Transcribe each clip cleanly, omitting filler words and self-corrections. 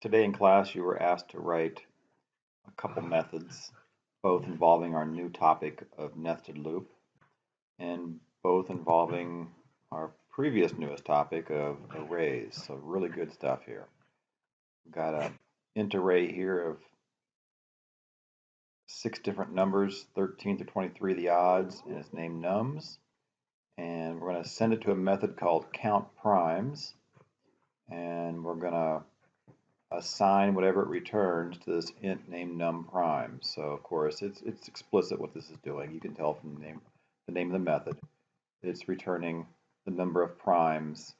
Today in class, you were asked to write a couple methods, both involving our new topic of nested loop and both involving our previous newest topic of arrays. So really good stuff here. We've got an int array here of 6 different numbers, 13 to 23 the odds, and it's named nums. And we're going to send it to a method called countPrimes, and we're going to assign whatever it returns to this int named numPrime. So of course it's explicit what this is doing. You can tell from the name of the method. It's returning the number of primes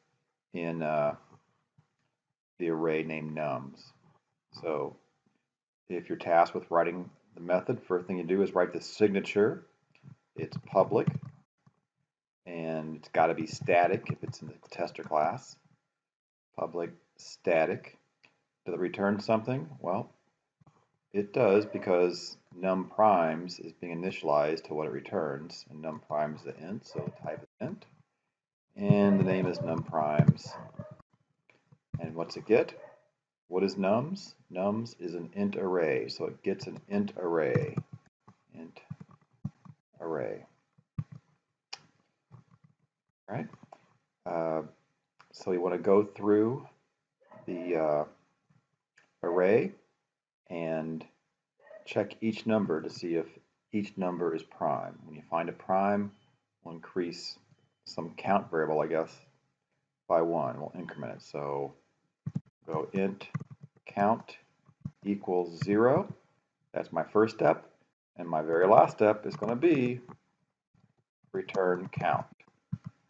in the array named nums. So if you're tasked with writing the method, first thing you do is write the signature. It's public and it's got to be static if it's in the tester class. Public static. Does it return something? Well, it does because numPrimes is being initialized to what it returns, and numPrime is the int, so the type is int, and the name is numPrimes. And what's it get? What is nums? Nums is an int array, so it gets an int array. Int array. All right. So we want to go through the array and check each number to see if each number is prime. When you find a prime, we'll increase some count variable, I guess, by 1. We'll increment it. So go int count equals 0. That's my first step. And my very last step is going to be return count.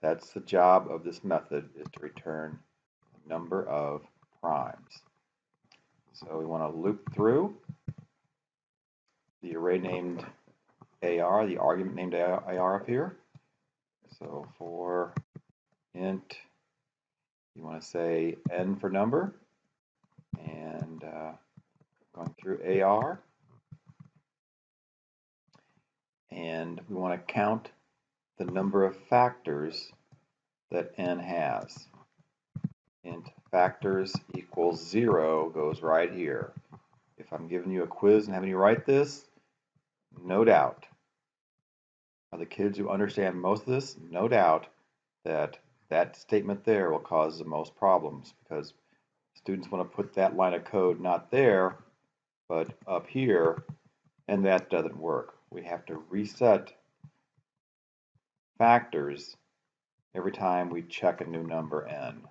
That's the job of this method, is to return the number of primes. So we want to loop through the array named AR, the argument named AR up here. So for int, you want to say n for number, and going through AR, and we want to count the number of factors that n has. Int factors equals 0 goes right here. If I'm giving you a quiz and having you write this, no doubt, the kids who understand most of this, no doubt that that statement there will cause the most problems, because students want to put that line of code not there, but up here, and that doesn't work. We have to reset factors every time we check a new number n.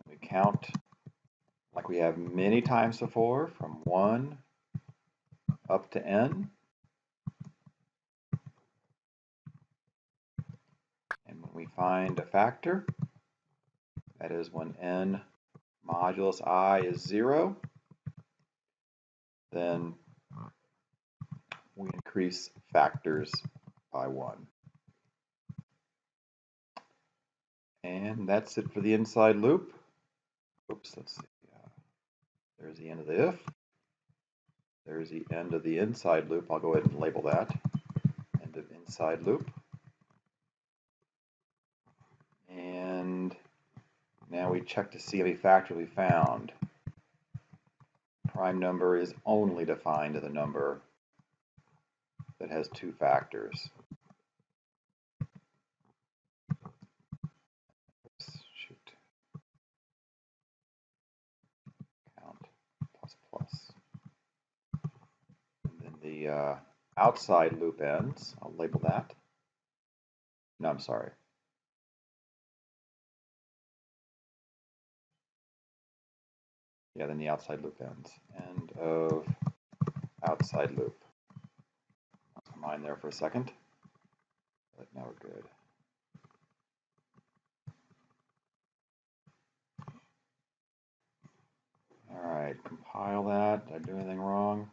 We count like we have many times before, from 1 up to n. And when we find a factor, that is when n modulus I is 0, then we increase factors by 1. And that's it for the inside loop. Oops, let's see. There's the end of the if. There's the end of the inside loop. I'll go ahead and label that. End of inside loop. And now we check to see how many factors we found. Prime number is only defined as a number that has 2 factors. Shoot. Count plus plus. And then the outside loop ends. I'll label that. No, I'm sorry. Yeah, then the outside loop ends. End of outside loop. I'll mind there for a second. But now we're good. All right, compile that. Did I do anything wrong?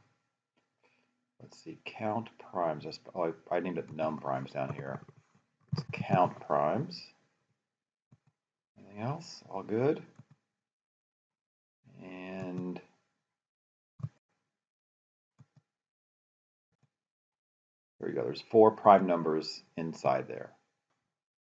Let's see, count primes. Oh, I named it num primes down here. It's count primes. Anything else? All good. And there we go. There's 4 prime numbers inside there.